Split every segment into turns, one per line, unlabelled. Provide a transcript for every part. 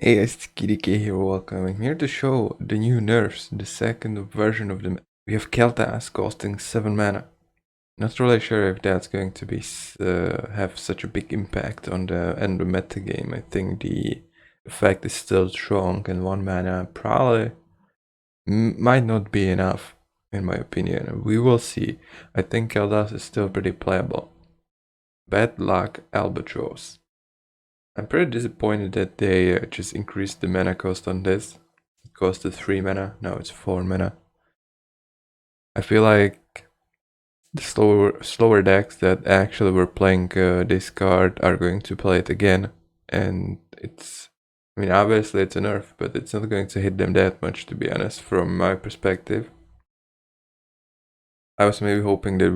Hey, it's KDK here, welcome. I'm here to show the new nerfs, the second version of them. We have Kel'Thas costing 7 mana. Not really sure if that's going to be have such a big impact on the end of meta game. I think the effect is still strong, and 1 mana probably might not be enough, in my opinion. We will see. I think Kel'Thas is still pretty playable. Bad luck, Albatross. I'm pretty disappointed that they just increased the mana cost on this. It costed 3 mana, now it's 4 mana. I feel like the slower decks that actually were playing this card are going to play it again. And I mean, obviously it's a nerf, but it's not going to hit them that much, to be honest, from my perspective. I was maybe hoping that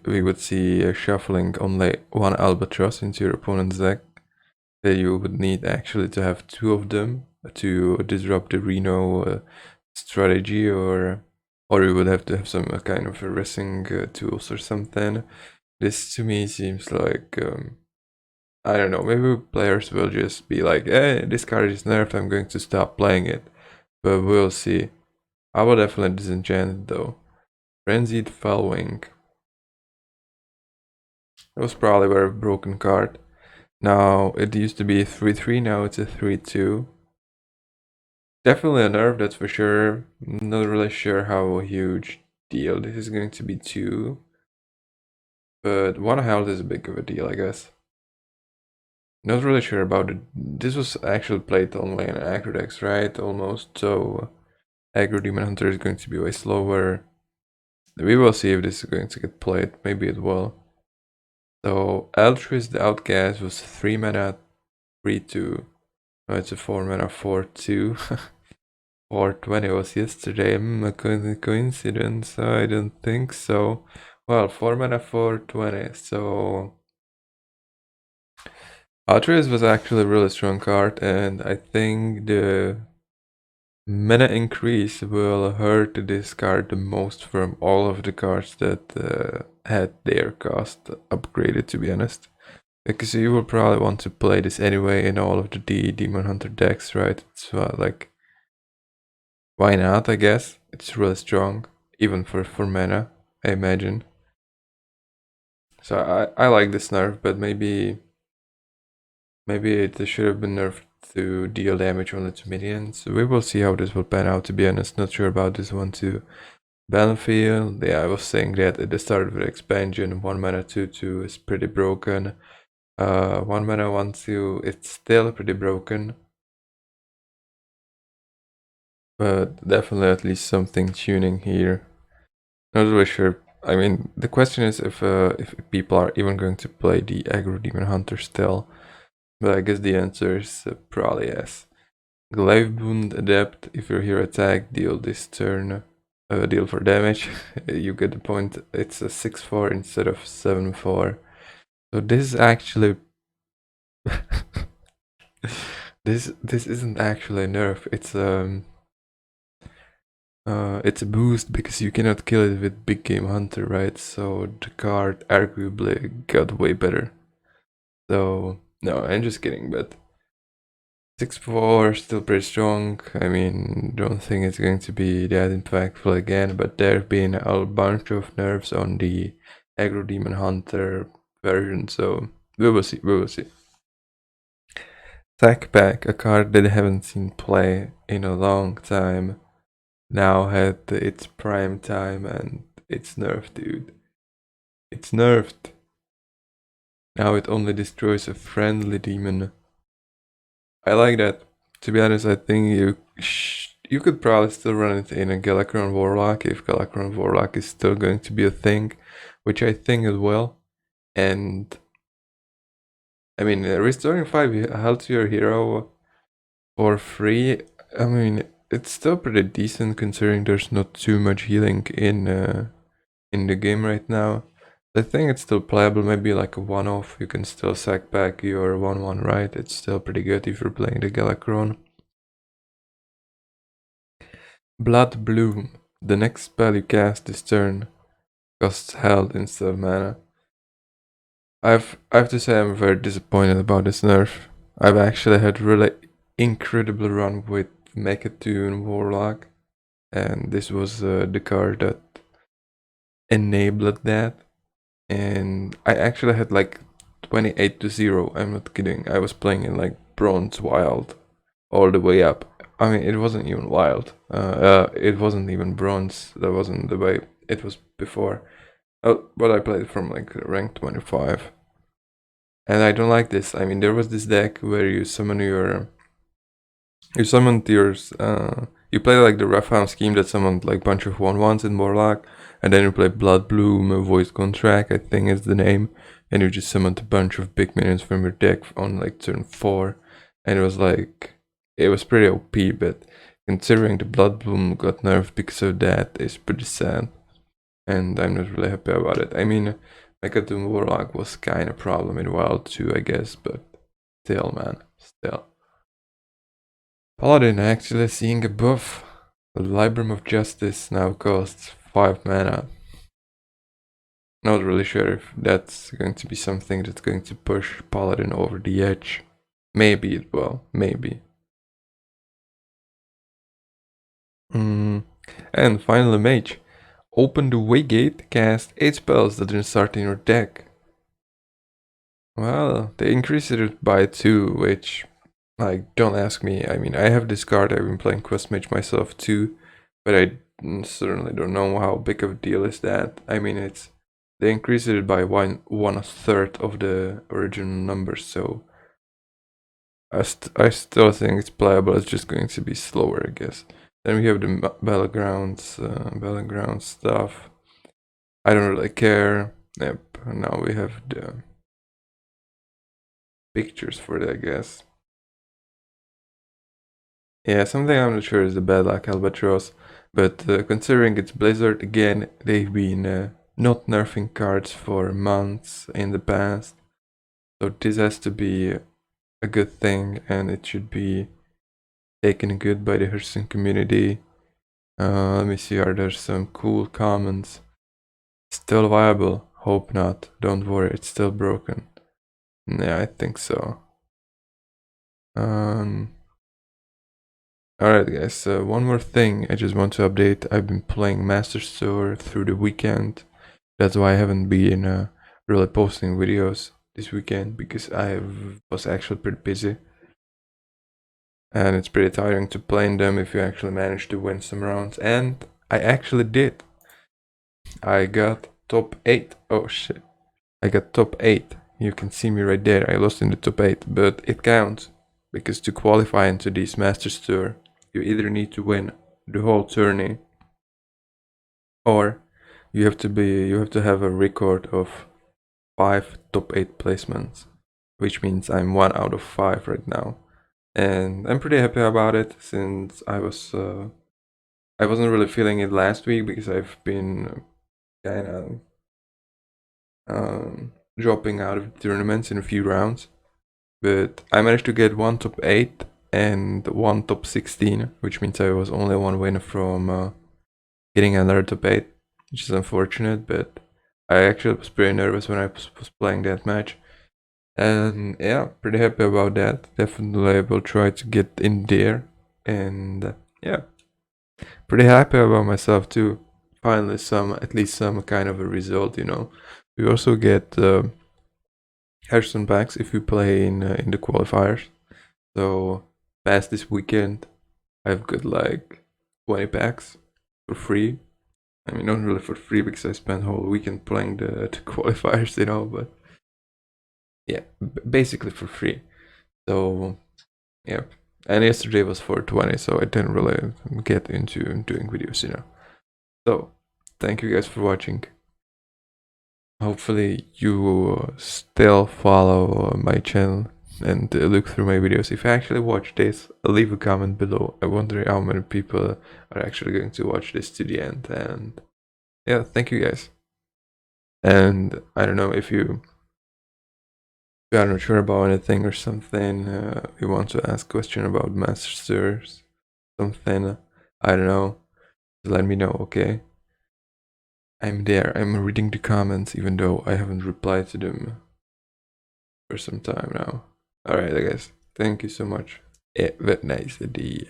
we would see a shuffling only one Albatross into your opponent's deck. That you would need actually to have 2 of them to disrupt the Reno strategy, or you would have to have some kind of erasing tools or something. This to me seems like I don't know, maybe players will just be like, hey, this card is nerfed, I'm going to stop playing it. But we'll see. I will definitely disenchant it though. Frenzied Fellwing. It was probably a very broken card. Now it used to be a 3-3, now it's a 3-2. Definitely a nerf, that's for sure. Not really sure how huge deal this is going to be too. But 1 health is a big of a deal, I guess. Not really sure about it. This was actually played only in aggro decks, right? Almost. So aggro Demon Hunter is going to be way slower. We will see if this is going to get played. Maybe it will. So Altruist the Outcast was 3 mana, 3-2. Oh, it's a 4 mana, 4-2. 420 was yesterday. A coincidence? I don't think so. Well, 4 mana, 420. So Altruist was actually a really strong card, and I think the mana increase will hurt this card the most from all of the cards that had their cost upgraded, to be honest. Because you will probably want to play this anyway in all of the Demon Hunter decks, right? It's like, why not, I guess? It's really strong, even for mana, I imagine. So I like this nerf, but maybe it should have been nerfed to deal damage only to minions. We will see how this will pan out, to be honest. Not sure about this one too. Battlefield, yeah, I was saying that at the start of the expansion, 1 mana 2-2 is pretty broken. 1 mana 1-2, it's still pretty broken. But definitely at least something tuning here. Not really sure. I mean, the question is if people are even going to play the aggro Demon Hunter still. But I guess the answer is probably yes. Gleivbund Adept, if your hero attack, deal this turn, deal for damage. You get the point. It's a 6-4 instead of 7-4. So this is actually this isn't actually a nerf. It's a boost because you cannot kill it with Big Game Hunter, right? So the card arguably got way better. So no, I'm just kidding, but 6-4 still pretty strong. I mean, don't think it's going to be that impactful again, but there have been a bunch of nerfs on the aggro Demon Hunter version, so we will see. Sack Pack, a card that I haven't seen play in a long time, now had its prime time and it's nerfed, dude. It's nerfed. Now it only destroys a friendly demon. I like that. To be honest, I think you could probably still run it in a Galakron Warlock if Galakron Warlock is still going to be a thing, which I think it will. And I mean, restoring 5 health to your hero for free, I mean, it's still pretty decent considering there's not too much healing in the game right now. I think it's still playable, maybe like a one-off. You can still sack back your 1-1, right? It's still pretty good if you're playing the Galakron. Blood Bloom. The next spell you cast this turn costs health instead of mana. I have to say I'm very disappointed about this nerf. I've actually had really incredible run with Mechatoon Warlock, and this was the card that enabled that. And I actually had like 28-0. I'm not kidding. I was playing in like bronze wild all the way up. I mean, it wasn't even wild. It wasn't even bronze. That wasn't the way it was before. Oh, but I played from like rank 25. And I don't like this. I mean, there was this deck where you summon your you play like the Roughhound scheme that summoned like bunch of 1/1s in Warlock, and then you play Blood Bloom, Voice Contract, I think is the name, and you just summoned a bunch of big minions from your deck on like turn 4, and it was pretty OP, but considering the Blood Bloom got nerfed because of that is pretty sad, and I'm not really happy about it. I mean, Mechadoom Warlock was kind of problem in Wild too, I guess, but still, man, still. Paladin actually seeing a buff. The Librum of Justice now costs 5 mana. Not really sure if that's going to be something that's going to push Paladin over the edge. Maybe it will, maybe. And finally Mage. Open the Waygate, cast 8 spells that didn't start in your deck. Well, they increased it by 2, which, like, don't ask me. I mean, I have this card, I've been playing Quest Mage myself too, but I certainly don't know how big of a deal is that. I mean, they increased it by one third of the original number, so I still think it's playable. It's just going to be slower, I guess. Then we have the battlegrounds stuff. I don't really care. Yep. Now we have the pictures for it, I guess. Yeah, something I'm not sure is the bad luck Albatross, but considering it's Blizzard again, they've been not nerfing cards for months in the past, so this has to be a good thing, and it should be taken good by the Hearthstone community. Let me see, are there some cool comments? Still viable? Hope not. Don't worry, it's still broken. Yeah, I think so. Alright guys, one more thing I just want to update. I've been playing Master's Tour through the weekend. That's why I haven't been really posting videos this weekend, because I was actually pretty busy. And it's pretty tiring to play in them if you actually manage to win some rounds. And I actually did. I got top 8. Oh shit. I got top 8. You can see me right there. I lost in the top 8, but it counts. Because to qualify into this Masters Tour, you either need to win the whole tourney, or you have to have a record of 5 top 8 placements, which means I'm 1 out of 5 right now, and I'm pretty happy about it, since I wasn't really feeling it last week because I've been kind of dropping out of tournaments in a few rounds. But I managed to get 1 top 8 and 1 top 16, which means I was only 1 win from getting another top 8, which is unfortunate, but I actually was pretty nervous when I was playing that match. And yeah, pretty happy about that. Definitely I will try to get in there, and yeah, pretty happy about myself too. Finally at least some kind of a result, you know. We also get Hearthstone packs if we play in the qualifiers. So past this weekend, I've got like 20 packs for free. I mean, not really for free because I spent the whole weekend playing the qualifiers, you know, but yeah, basically for free. So yeah, and yesterday was 420, so I didn't really get into doing videos, you know. So thank you guys for watching. Hopefully you still follow my channel and look through my videos. If you actually watch this, leave a comment below. I wonder how many people are actually going to watch this to the end. And yeah, thank you guys. And I don't know if you are not sure about anything or something, you want to ask a question about Masters, something, I don't know, just let me know, okay? I'm there, I'm reading the comments even though I haven't replied to them for some time now. Alright guys, thank you so much. Have a nice day.